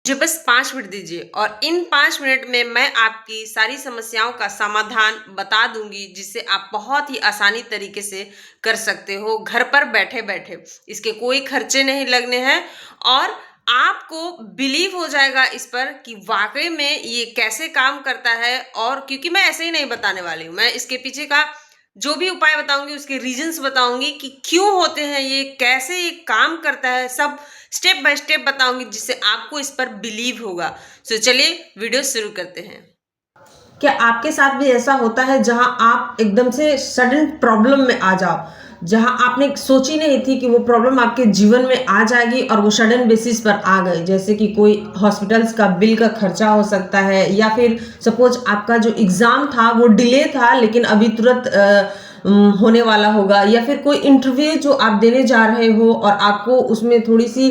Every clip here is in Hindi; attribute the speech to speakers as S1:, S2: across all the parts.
S1: मुझे बस 5 मिनट दीजिए और इन 5 मिनट में मैं आपकी सारी समस्याओं का समाधान बता दूंगी, जिससे आप बहुत ही आसानी तरीके से कर सकते हो घर पर बैठे-बैठे। इसके कोई खर्चे नहीं लगने हैं और आपको बिलीव हो जाएगा इस पर कि वाक़ई में ये कैसे काम करता है। और क्योंकि मैं ऐसे ही नहीं बताने वाली हूँ, मैं इसके पीछे का जो भी उपाय बताऊँगी, उसके रीज़न्स बताऊँगी कि क्यों होते हैं ये, कैसे ये काम करता है, सब स्टेप बाय स्टेप बताऊँगी, जिससे आपको इस पर बिलीव होगा। सो चलिए वीडियो शुरू करते हैं।
S2: क्या आपके साथ भी ऐसा होता है जहां आप एकदम से सडन प्रॉब्लम में आ जाओ, जहां आपने सोची नहीं थी कि वो प्रॉब्लम आपके जीवन में आ जाएगी और वो सडन बेसिस पर आ गई? जैसे कि कोई हॉस्पिटल्स का बिल का खर्चा हो सकता है, या फिर सपोज आपका जो एग्जाम था वो डिले था लेकिन अभी तुरंत होने वाला होगा, या फिर कोई इंटरव्यू जो आप देने जा रहे हो और आपको उसमें थोड़ी सी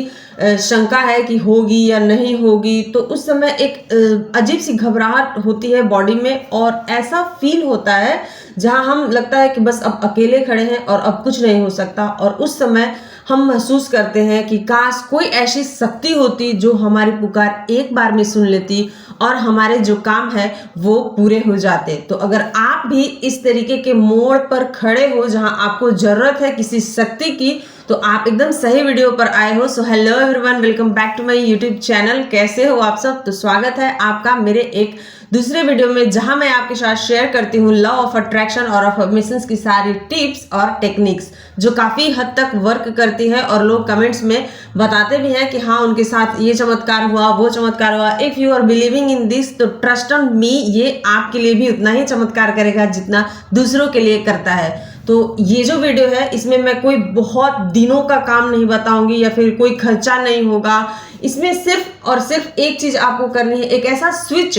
S2: शंका है कि होगी या नहीं होगी, तो उस समय एक अजीब सी घबराहट होती है बॉडी में, और ऐसा फील होता है जहां हम लगता है कि बस अब अकेले खड़े हैं और अब कुछ नहीं हो सकता। और उस समय हम महसूस करते हैं कि काश कोई ऐसी शक्ति होती जो हमारी पुकार एक बार में सुन लेती और हमारे जो काम है वो पूरे हो जाते। तो अगर आप भी इस तरीके के मोड़ पर खड़े हो जहां आपको जरूरत है किसी शक्ति की, तो आप एकदम सही वीडियो पर आए हो। So hello everyone, welcome back to my YouTube channel. कैसे हो आप सब? तो स्वागत है आपका मेरे एक दूसरे वीडियो में, जहां मैं आपके साथ शेयर करती हूँ लॉ ऑफ अट्रैक्शन और अफर्मेशंस की सारी टिप्स और टेक्निक्स जो काफी हद तक वर्क करती है। और लोग कमेंट्स में बताते भी हैं कि हाँ, उनके साथ ये चमत्कार हुआ, वो चमत्कार हुआ। If you are believing in this, तो ट्रस्ट ऑन मी, ये आपके लिए भी उतना ही चमत्कार करेगा जितना दूसरों के लिए करता है। तो ये जो वीडियो है इसमें मैं कोई बहुत दिनों का काम नहीं बताऊंगी या फिर कोई खर्चा नहीं होगा। इसमें सिर्फ और सिर्फ एक चीज आपको करनी है, एक ऐसा स्विच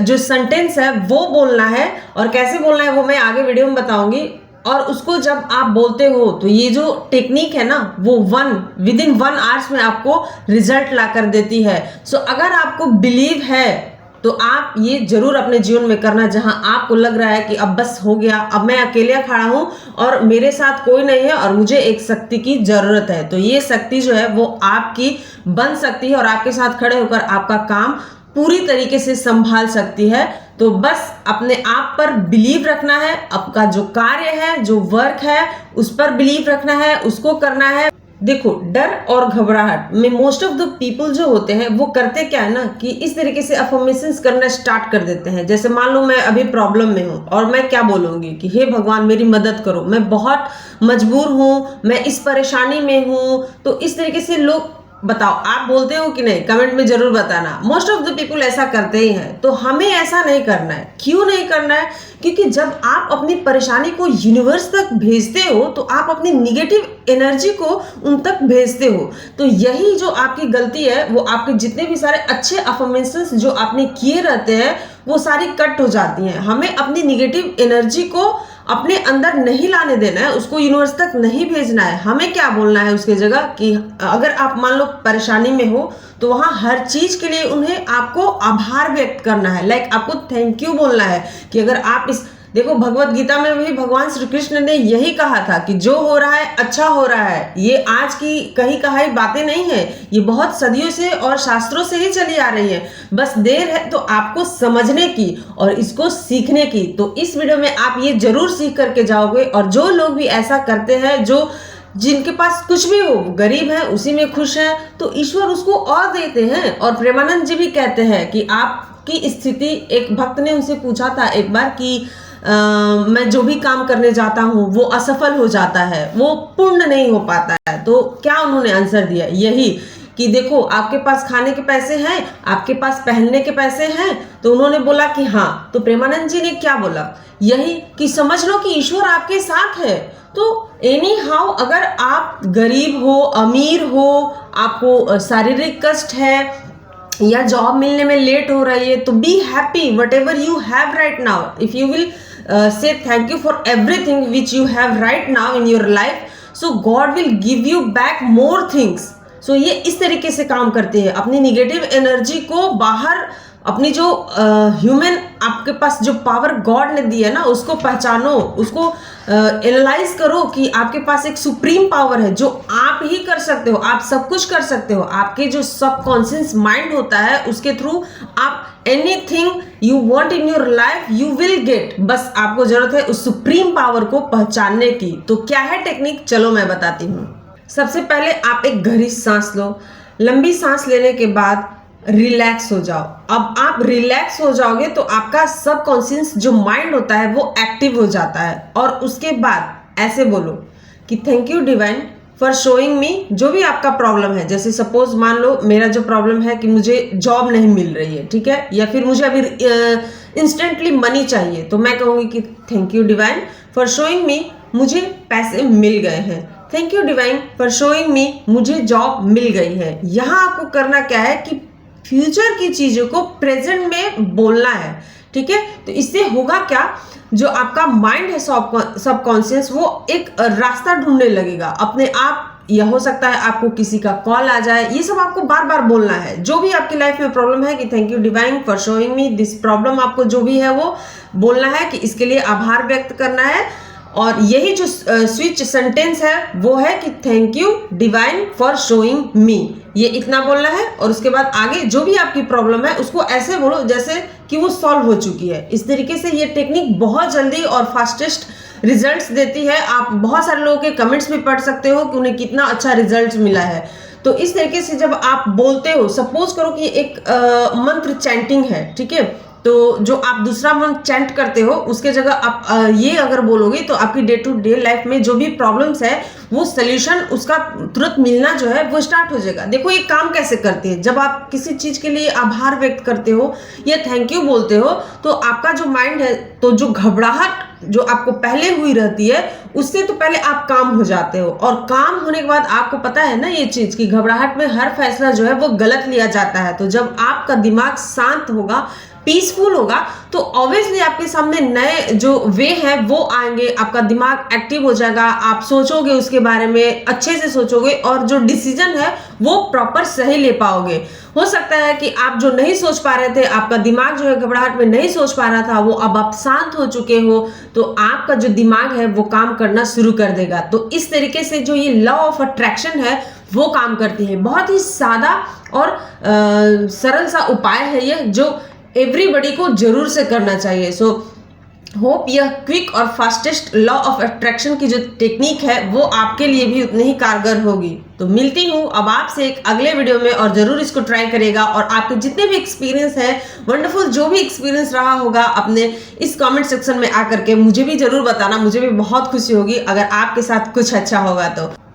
S2: जो सेंटेंस है वो बोलना है, और कैसे बोलना है वो मैं आगे वीडियो में बताऊंगी। और उसको जब आप बोलते हो तो ये जो टेक्निक है ना, वो विद इन 1 आवर्स में आपको रिजल्ट ला कर देती है। सो अगर आपको बिलीव है तो आप ये जरूर अपने जीवन में करना, जहां आपको लग रहा है कि अब बस हो गया, अब मैं अकेले खड़ा हूं और मेरे साथ कोई नहीं है और मुझे एक शक्ति की जरूरत है। तो ये शक्ति जो है वो आपकी बन सकती है और आपके साथ खड़े होकर आपका काम पूरी तरीके से संभाल सकती है। तो बस अपने आप पर बिलीव रखना है, आपका जो कार्य है, जो वर्क है, उस पर बिलीव रखना है, उसको करना है। देखो, डर और घबराहट में मोस्ट ऑफ द पीपल जो होते हैं वो करते क्या है ना, कि इस तरीके से अफर्मेशंस करना स्टार्ट कर देते हैं। जैसे मान लो मैं अभी प्रॉब्लम में हूँ और मैं क्या बोलूंगी कि हे भगवान मेरी मदद करो, मैं बहुत मजबूर हूँ, मैं इस परेशानी में हूँ। तो इस तरीके से लोग, बताओ आप बोलते हो कि नहीं? कमेंट में जरूर बताना। मोस्ट ऑफ द पीपल ऐसा करते ही हैं। तो हमें ऐसा नहीं करना है। क्यों नहीं करना है? क्योंकि जब आप अपनी परेशानी को यूनिवर्स तक भेजते हो तो आप अपनी निगेटिव एनर्जी को उन तक भेजते हो। तो यही जो आपकी गलती है, वो आपके जितने भी सारे अच्छे अफर्मेशंस जो आपने किए रहते हैं वो सारी कट हो जाती हैं। हमें अपनी निगेटिव एनर्जी को अपने अंदर नहीं लाने देना है, उसको यूनिवर्स तक नहीं भेजना है। हमें क्या बोलना है उसके जगह कि अगर आप मान लो परेशानी में हो तो वहां हर चीज के लिए उन्हें आपको आभार व्यक्त करना है। लाइक आपको थैंक यू बोलना है कि अगर आप इस, देखो भगवत गीता में भी भगवान श्री कृष्ण ने यही कहा था कि जो हो रहा है अच्छा हो रहा है। ये आज की कही कहाई बातें नहीं है, ये बहुत सदियों से और शास्त्रों से ही चली आ रही है। बस देर है तो आपको समझने की और इसको सीखने की। तो इस वीडियो में आप ये जरूर सीख करके जाओगे। और जो लोग भी ऐसा करते हैं, जो जिनके पास कुछ भी हो, गरीब है, उसी में खुश है, तो ईश्वर उसको और देते हैं। और प्रेमानंद जी भी कहते हैं कि आपकी स्थिति, एक भक्त ने उनसे पूछा था एक बार कि मैं जो भी काम करने जाता हूँ वो असफल हो जाता है, वो पूर्ण नहीं हो पाता है। तो क्या उन्होंने आंसर दिया? यही कि देखो, आपके पास खाने के पैसे हैं, आपके पास पहनने के पैसे हैं। तो उन्होंने बोला कि हाँ। तो प्रेमानंद जी ने क्या बोला? यही कि समझ लो कि ईश्वर आपके साथ है। तो एनी हाउ, अगर आप गरीब हो, अमीर हो, आपको शारीरिक कष्ट है या जॉब मिलने में लेट हो रही है, तो be happy what ever you have right now. If you will say thank you for everything which you have right now in your life, so God will give you back more things। so ये इस तरीके से काम करते हैं, अपनी निगेटिव एनर्जी को बाहर अपनी जो ह्यूमन आपके पास जो पावर गॉड ने दी है ना, उसको पहचानो, उसको एनालाइज करो कि आपके पास एक सुप्रीम पावर है जो आप ही कर सकते हो, आप सब कुछ कर सकते हो। आपके जो सबकॉन्शियस माइंड होता है उसके थ्रू आप anything you want in your life you will get. बस आपको जरूरत है उस सुप्रीम पावर को पहचानने की। तो क्या है टेक्निक, चलो मैं बताती हूँ। सबसे पहले आप एक गहरी सांस लो। लंबी सांस लेने के बाद रिलैक्स हो जाओ। अब आप रिलैक्स हो जाओगे तो आपका सबकॉन्शियस जो माइंड होता है वो एक्टिव हो जाता है। और उसके बाद ऐसे बोलो कि thank you divine for showing me, जो भी आपका प्रॉब्लम है। जैसे सपोज मान लो मेरा जो प्रॉब्लम है कि मुझे जॉब नहीं मिल रही है, ठीक है, या फिर मुझे अभी इंस्टेंटली मनी चाहिए, तो मैं कहूँगी कि thank you divine for showing me, मुझे पैसे मिल गए हैं। Thank you divine for showing me, मुझे जॉब मिल गई है। यहाँ आपको करना क्या है कि फ्यूचर की चीजों को प्रेजेंट में बोलना है, ठीक है। तो इससे होगा क्या, जो आपका माइंड है सबकॉन्शियस वो एक रास्ता ढूंढने लगेगा अपने आप। यह हो सकता है आपको किसी का कॉल आ जाए, ये सब आपको बार बार बोलना है। जो भी आपकी लाइफ में प्रॉब्लम है कि thank you divine for showing me this problem, आपको जो भी है वो बोलना है कि इसके लिए आभार व्यक्त करना है। और यही जो स्विच सेंटेंस है वो है कि thank you divine for showing me, ये इतना बोलना है। और उसके बाद आगे जो भी आपकी प्रॉब्लम है उसको ऐसे बोलो जैसे कि वो सॉल्व हो चुकी है। इस तरीके से ये टेक्निक बहुत जल्दी और फास्टेस्ट रिजल्ट्स देती है। आप बहुत सारे लोगों के कमेंट्स भी पढ़ सकते हो कि उन्हें कितना अच्छा रिजल्ट मिला है। तो इस तरीके से जब आप बोलते हो, सपोज करो कि एक मंत्र चैंटिंग है, ठीक है, तो जो आप दूसरा मंत्र चैंट करते हो उसके जगह आप ये अगर बोलोगे तो आपकी डे टू डे लाइफ में जो भी प्रॉब्लम्स है वो सोल्यूशन उसका तुरंत मिलना जो है वो स्टार्ट हो जाएगा। देखो ये काम कैसे करते हैं, जब आप किसी चीज के लिए आभार व्यक्त करते हो या थैंक यू बोलते हो तो आपका जो माइंड है, तो जो घबराहट जो आपको पहले हुई रहती है उससे तो पहले आप काम हो जाते हो। और काम होने के बाद आपको पता है ना ये चीज कि घबराहट में हर फैसला जो है वो गलत लिया जाता है। तो जब आपका दिमाग शांत होगा, पीसफुल होगा, तो ऑब्वियसली आपके सामने नए जो वे है वो आएंगे, आपका दिमाग एक्टिव हो जाएगा, आप सोचोगे उसके बारे में, अच्छे से सोचोगे और जो डिसीजन है वो प्रॉपर सही ले पाओगे। हो सकता है कि आप जो नहीं सोच पा रहे थे, आपका दिमाग जो है घबराहट में नहीं सोच पा रहा था, वो अब आप शांत हो चुके हो तो आपका जो दिमाग है वो काम करना शुरू कर देगा। तो इस तरीके से जो ये लॉ ऑफ अट्रैक्शन है वो काम करती है। बहुत ही सादा और सरल सा उपाय है ये, जो एवरीबडी को जरूर से करना चाहिए। सो होप यह क्विक और फास्टेस्ट लॉ ऑफ अट्रैक्शन की जो टेक्निक है वो आपके लिए भी उतनी ही कारगर होगी। तो मिलती हूँ अब आपसे एक अगले वीडियो में, और जरूर इसको ट्राई करेगा। और आपके जितने भी एक्सपीरियंस है, वंडरफुल जो भी एक्सपीरियंस रहा होगा अपने इस कमेंट सेक्शन में आकर के मुझे भी जरूर बताना। मुझे भी बहुत खुशी होगी अगर आपके साथ कुछ अच्छा होगा।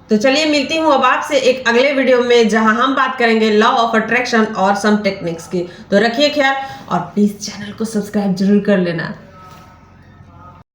S2: तो चलिए मिलती हूँ अब आपसे एक अगले वीडियो में, जहां हम बात करेंगे लॉ ऑफ अट्रैक्शन और सम टेक्निक्स की। तो रखिए ख्याल और प्लीज चैनल को सब्सक्राइब जरूर कर लेना।